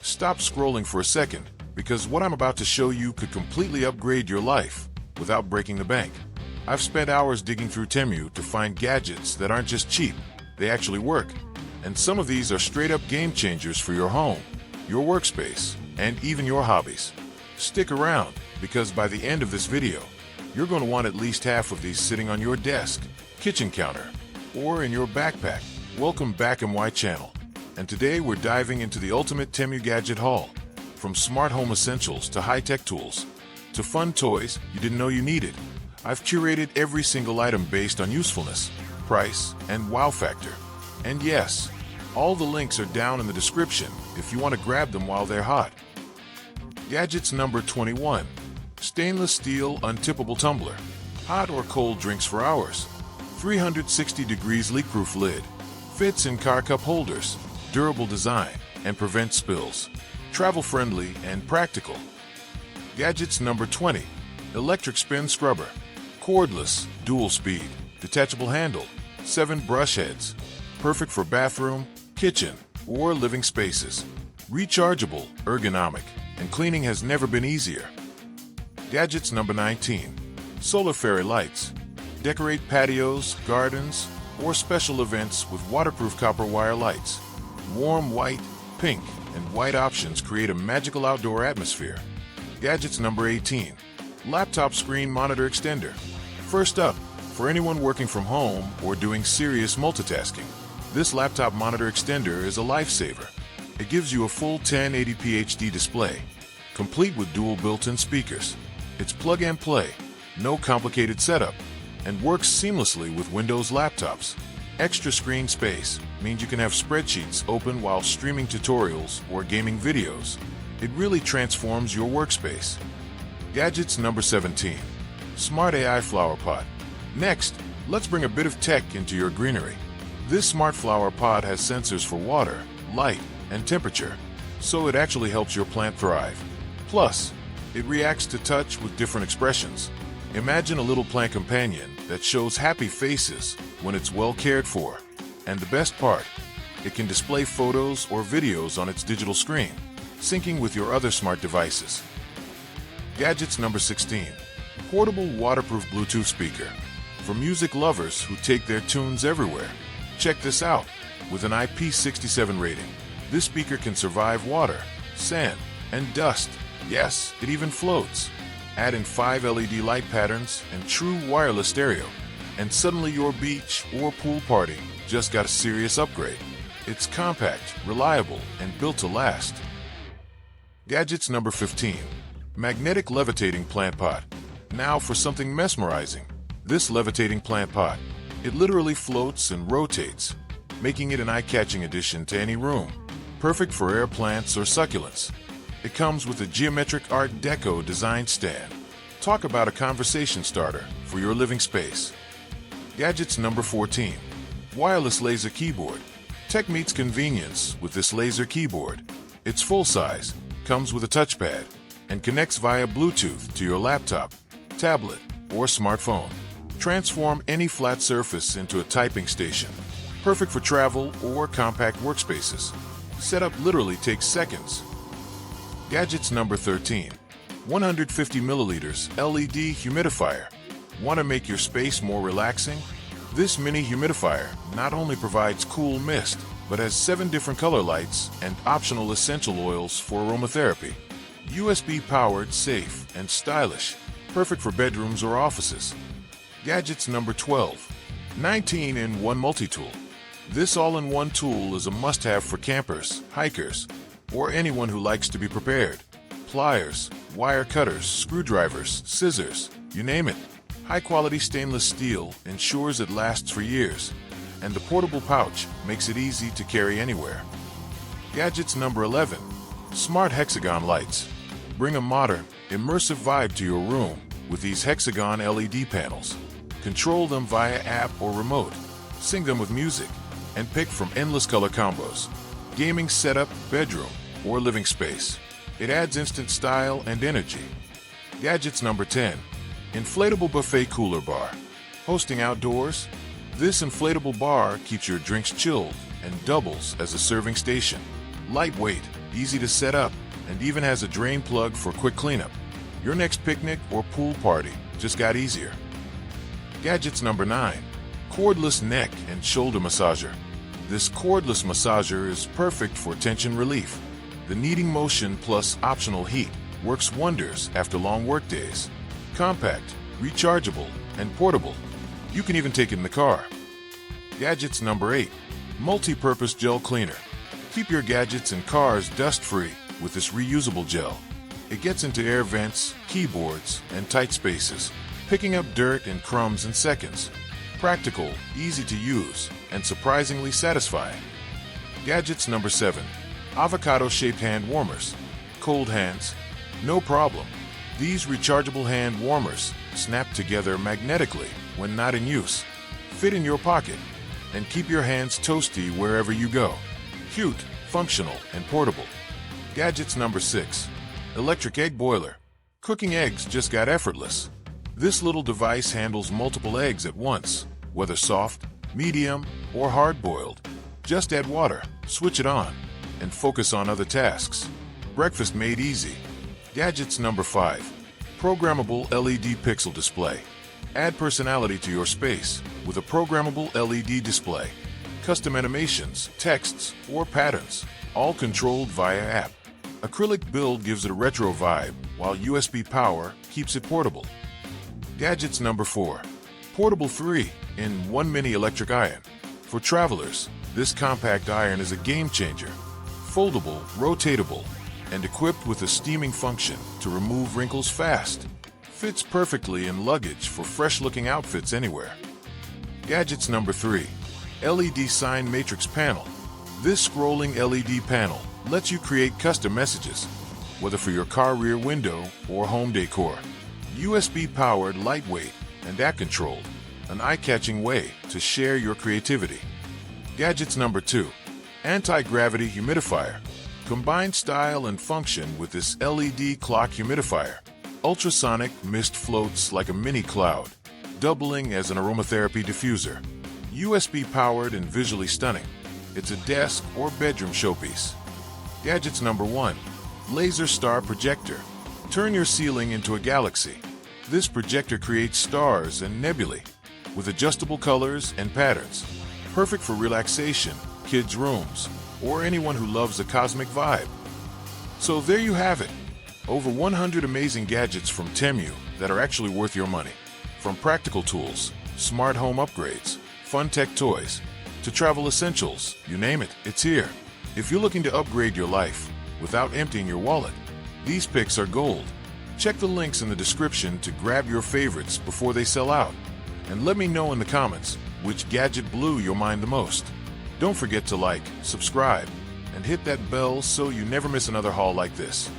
Stop scrolling for a second, because what I'm about to show you could completely upgrade your life without breaking the bank. I've spent hours digging through Temu to find gadgets that aren't just cheap, they actually work. And some of these are straight-up game changers for your home, your workspace, and even your hobbies. Stick around, because by the end of this video, you're going to want at least half of these sitting on your desk, kitchen counter, or in your backpack. Welcome back to my channel. And today we're diving into the ultimate Temu gadget haul. From smart home essentials to high-tech tools, to fun toys you didn't know you needed. I've curated every single item based on usefulness, price, and wow factor. And yes, all the links are down in the description if you want to grab them while they're hot. Gadgets number 21. Stainless steel Untippable Tumbler. Hot or cold drinks for hours. 360 degrees leak-proof lid. Fits in car cup holders. Durable design and prevents spills. Travel-friendly and practical. Gadgets number 20. Electric spin scrubber. Cordless, dual speed, detachable handle, 7 brush heads. Perfect for bathroom, kitchen, or living spaces. Rechargeable, ergonomic, and cleaning has never been easier. Gadgets number 19. Solar fairy lights. Decorate patios, gardens, or special events with waterproof copper wire lights. Warm white, pink, and white options create a magical outdoor atmosphere. Gadgets number 18. Laptop screen monitor extender. First up, for anyone working from home or doing serious multitasking, this laptop monitor extender is a lifesaver. It gives you a full 1080p HD display, complete with dual built-in speakers. It's plug and play, no complicated setup, and works seamlessly with Windows laptops. Extra screen space means you can have spreadsheets open while streaming tutorials or gaming videos. It really transforms your workspace. Gadgets number 17. Smart AI flower pot. Next, let's bring a bit of tech into your greenery. This smart flower pot has sensors for water, light, and temperature, so it actually helps your plant thrive. Plus, it reacts to touch with different expressions. Imagine a little plant companion that shows happy faces when it's well cared for. And the best part, it can display photos or videos on its digital screen, syncing with your other smart devices. Gadgets number 16. Portable waterproof Bluetooth speaker. For music lovers who take their tunes everywhere. Check this out. With an IP67 rating, this speaker can survive water, sand, and dust. Yes, it even floats. Add in 5 LED light patterns and true wireless stereo, and suddenly your beach or pool party just got a serious upgrade. It's compact, reliable, and built to last. Gadgets number 15. Magnetic levitating plant pot. Now for something mesmerizing. This levitating plant pot. It literally floats and rotates, making it an eye-catching addition to any room. Perfect for air plants or succulents. It comes with a geometric Art Deco design stand. Talk about a conversation starter for your living space. Gadgets number 14. Wireless laser keyboard. Tech meets convenience with this laser keyboard. It's full-size, comes with a touchpad, and connects via Bluetooth to your laptop, tablet, or smartphone. Transform any flat surface into a typing station. Perfect for travel or compact workspaces. Setup literally takes seconds. Gadgets number 13. 150 milliliters LED Humidifier. Want to make your space more relaxing? This mini humidifier not only provides cool mist, but has 7 different color lights and optional essential oils for aromatherapy. USB-powered, safe, and stylish. Perfect for bedrooms or offices. Gadgets number 12. 19-in-1 multi-tool. This all-in-one tool is a must-have for campers, hikers, or anyone who likes to be prepared. Pliers, wire cutters, screwdrivers, scissors, you name it. High-quality stainless steel ensures it lasts for years, and the portable pouch makes it easy to carry anywhere. Gadgets number 11. Smart Hexagon lights. Bring a modern, immersive vibe to your room with these Hexagon LED panels. Control them via app or remote. Sync them with music, and pick from endless color combos. Gaming setup, bedroom, or living space. It adds instant style and energy. Gadgets number 10. Inflatable buffet cooler bar. Hosting outdoors? This inflatable bar keeps your drinks chilled and doubles as a serving station. Lightweight, easy to set up, and even has a drain plug for quick cleanup. Your next picnic or pool party just got easier. Gadgets number 9. Cordless neck and shoulder massager. This cordless massager is perfect for tension relief. The kneading motion plus optional heat works wonders after long work days. Compact, rechargeable, and portable. You can even take it in the car. Gadgets number 8. Multi-purpose gel cleaner. Keep your gadgets and cars dust-free with this reusable gel. It gets into air vents, keyboards, and tight spaces, picking up dirt and crumbs in seconds. Practical, easy to use, and surprisingly satisfying. Gadgets number 7. Avocado-shaped hand warmers. Cold hands? No problem. These rechargeable hand warmers snap together magnetically when not in use. Fit in your pocket and keep your hands toasty wherever you go. Cute, functional, and portable. Gadgets number 6. Electric egg boiler. Cooking eggs just got effortless. This little device handles multiple eggs at once, whether soft, medium, or hard-boiled. Just add water, switch it on, and focus on other tasks. Breakfast made easy. Gadgets number 5. Programmable LED pixel display. Add personality to your space with a programmable LED display. Custom animations, texts, or patterns, all controlled via app. Acrylic build gives it a retro vibe, while USB power keeps it portable. Gadgets number 4. Portable 3-in-1 mini electric iron. For travelers, this compact iron is a game changer. Foldable, rotatable, and equipped with a steaming function to remove wrinkles fast. Fits perfectly in luggage for fresh-looking outfits anywhere. Gadgets number 3. LED sign matrix panel. This scrolling LED panel lets you create custom messages, whether for your car rear window or home decor. USB-powered, lightweight, and app-controlled, an eye-catching way to share your creativity. Gadgets number 2. Anti-gravity humidifier. Combine style and function with this LED clock humidifier. Ultrasonic mist floats like a mini cloud, doubling as an aromatherapy diffuser. USB-powered and visually stunning. It's a desk or bedroom showpiece. Gadgets number 1. Laser Star Projector. Turn your ceiling into a galaxy. This projector creates stars and nebulae with adjustable colors and patterns. Perfect for relaxation, kids' rooms, or anyone who loves a cosmic vibe. So there you have it. Over 100 amazing gadgets from Temu that are actually worth your money. From practical tools, smart home upgrades, fun tech toys, to travel essentials, you name it, it's here. If you're looking to upgrade your life without emptying your wallet, these picks are gold. Check the links in the description to grab your favorites before they sell out. And let me know in the comments which gadget blew your mind the most. Don't forget to like, subscribe, and hit that bell so you never miss another haul like this.